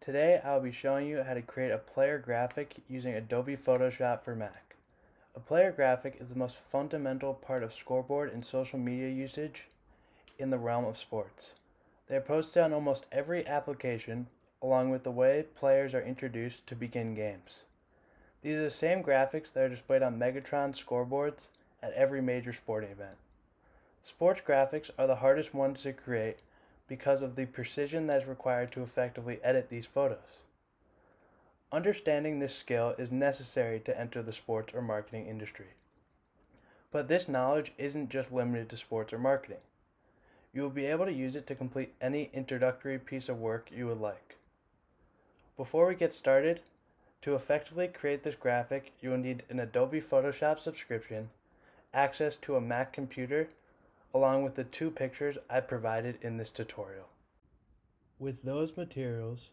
Today I'll be showing you how to create a player graphic using Adobe Photoshop for Mac. A player graphic is the most fundamental part of scoreboard and social media usage in the realm of sports. They are posted on almost every application, along with the way players are introduced to begin games. These are the same graphics that are displayed on Megatron scoreboards at every major sporting event. Sports graphics are the hardest ones to create because of the precision that is required to effectively edit these photos. Understanding this skill is necessary to enter the sports or marketing industry. But this knowledge isn't just limited to sports or marketing. You will be able to use it to complete any introductory piece of work you would like. Before we get started, to effectively create this graphic, you will need an Adobe Photoshop subscription, access to a Mac computer, along with the 2 pictures I provided in this tutorial. With those materials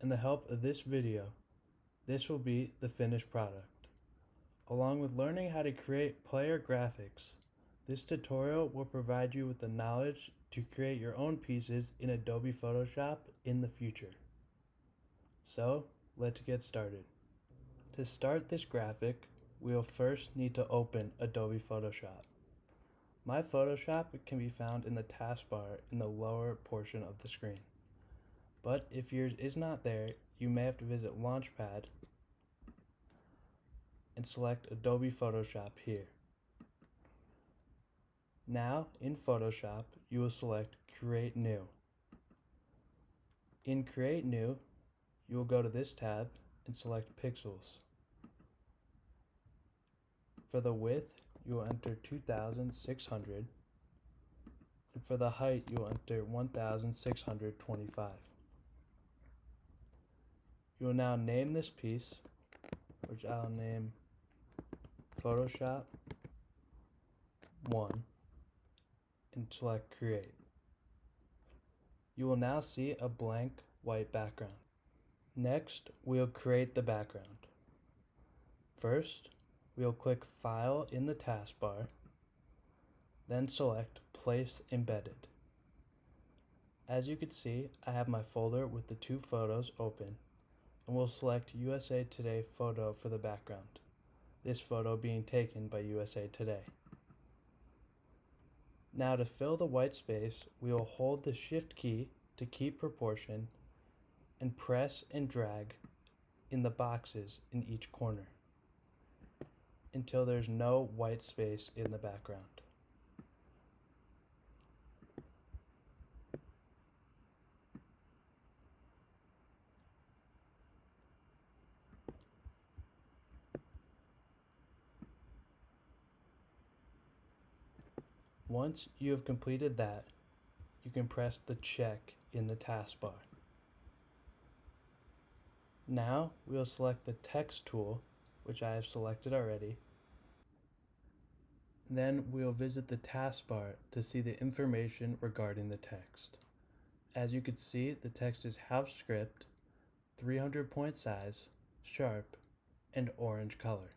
and the help of this video, this will be the finished product. Along with learning how to create player graphics, this tutorial will provide you with the knowledge to create your own pieces in Adobe Photoshop in the future. So, let's get started. To start this graphic, we will first need to open Adobe Photoshop. My Photoshop can be found in the taskbar in the lower portion of the screen. But if yours is not there, you may have to visit Launchpad and select Adobe Photoshop here. Now, in Photoshop, you will select Create New. In Create New, you will go to this tab and select Pixels. For the width, you will enter 2600, and for the height, you will enter 1625. You will now name this piece, which I'll name Photoshop 1, and select Create. You will now see a blank white background. Next, we'll create the background. First, we'll click File in the taskbar, then select Place Embedded. As you can see, I have my folder with the 2 photos open, and we'll select USA Today photo for the background, this photo being taken by USA Today. Now to fill the white space, we will hold the Shift key to keep proportion and press and drag in the boxes in each corner until there's no white space in the background. Once you have completed that, you can press the check in the taskbar. Now we'll select the text tool, which I have selected already. Then we'll visit the taskbar to see the information regarding the text. As you can see, the text is house script, 300 point size, sharp, and orange color.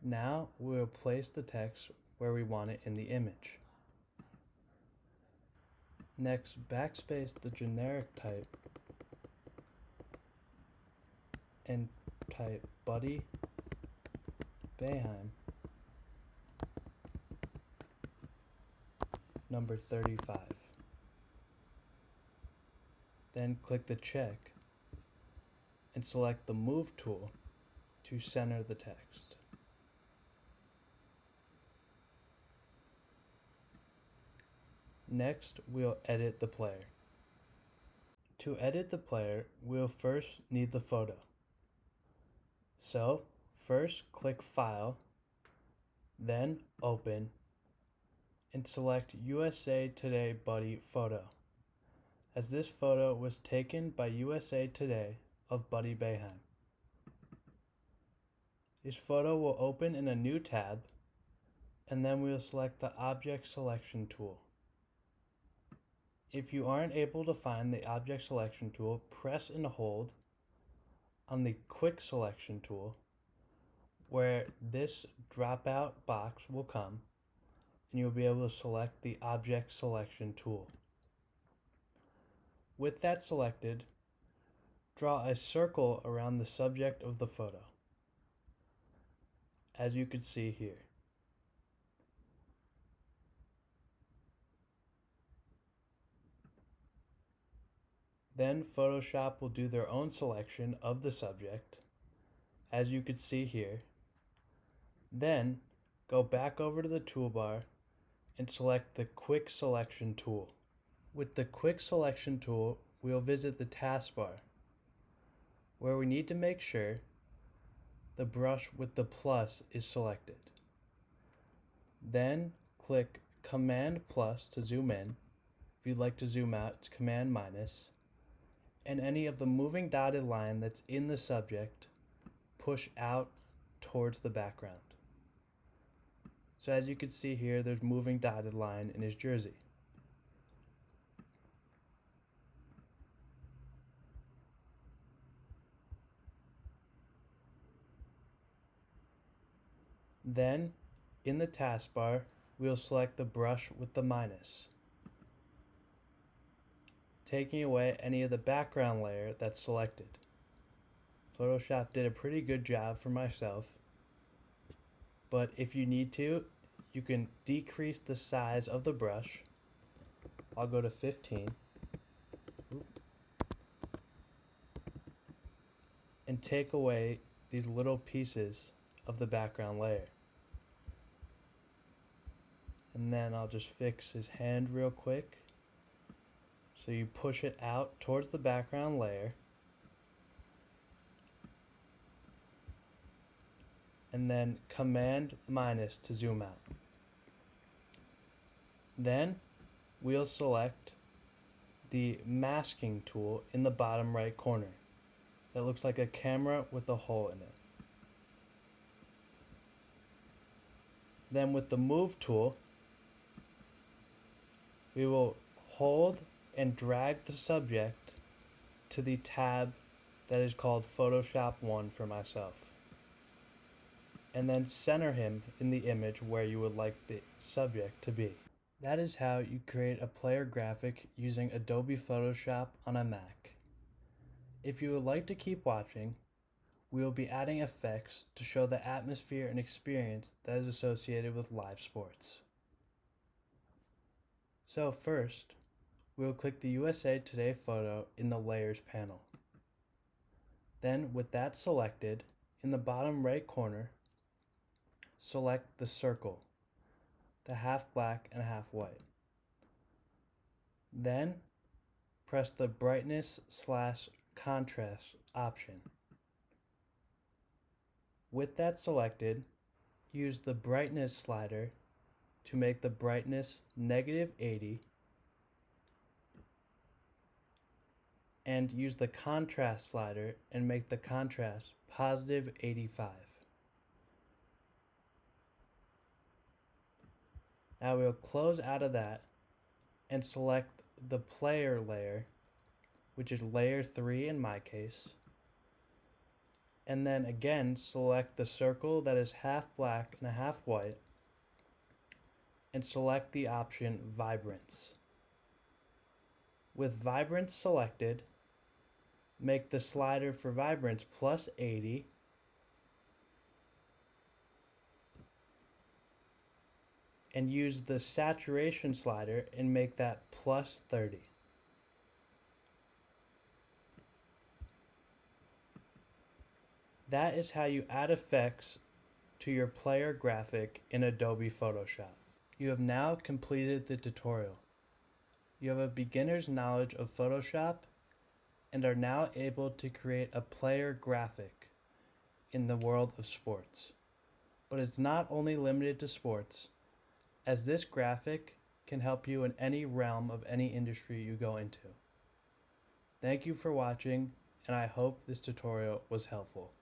Now we'll place the text where we want it in the image. Next, backspace the generic type and type Buddy Boeheim number 35. Then click the check and select the Move tool to center the text. Next, we'll edit the player. To edit the player, we'll first need the photo. So, first click File, then Open, and select USA Today Buddy Photo, as this photo was taken by USA Today of Buddy Boeheim. This photo will open in a new tab, and then we'll select the Object Selection tool. If you aren't able to find the Object Selection tool, press and hold on the Quick Selection tool, where this dropout box will come, and you'll be able to select the Object Selection tool. With that selected, Draw a circle around the subject of the photo, as you can see here. Then Photoshop will do their own selection of the subject, as you can see here. Then go back over to the toolbar and select the Quick Selection tool. With the Quick Selection tool, we'll visit the taskbar, where we need to make sure the brush with the plus is selected. Then click Command plus to zoom in. If you'd like to zoom out, it's Command minus. And any of the moving dotted line that's in the subject, push out towards the background. So as you can see here, there's moving dotted line in his jersey. Then, in the taskbar, we'll select the brush with the minus, taking away any of the background layer that's selected. Photoshop did a pretty good job for myself, but if you need to, you can decrease the size of the brush. I'll go to 15. And take away these little pieces of the background layer. And then I'll just fix his hand real quick. So you push it out towards the background layer. And then Command minus to zoom out. Then we'll select the masking tool in the bottom right corner that looks like a camera with a hole in it. Then with the move tool, we will hold and drag the subject to the tab that is called Photoshop 1 for myself. And then center him in the image where you would like the subject to be. That is how you create a player graphic using Adobe Photoshop on a Mac. If you would like to keep watching, we will be adding effects to show the atmosphere and experience that is associated with live sports. So first, we will click the USA Today photo in the Layers panel. Then, with that selected, in the bottom right corner, select the circle, the half black and half white. Then, press the brightness/contrast option. With that selected, use the brightness slider to make the brightness -80 and use the contrast slider and make the contrast +85. Now we'll close out of that and select the player layer, which is layer 3 in my case. And then again, select the circle that is half black and half white and select the option Vibrance. With Vibrance selected, make the slider for Vibrance +80 and use the saturation slider and make that +30. That is how you add effects to your player graphic in Adobe Photoshop. You have now completed the tutorial. You have a beginner's knowledge of Photoshop and are now able to create a player graphic in the world of sports. But it's not only limited to sports, as this graphic can help you in any realm of any industry you go into. Thank you for watching, and I hope this tutorial was helpful.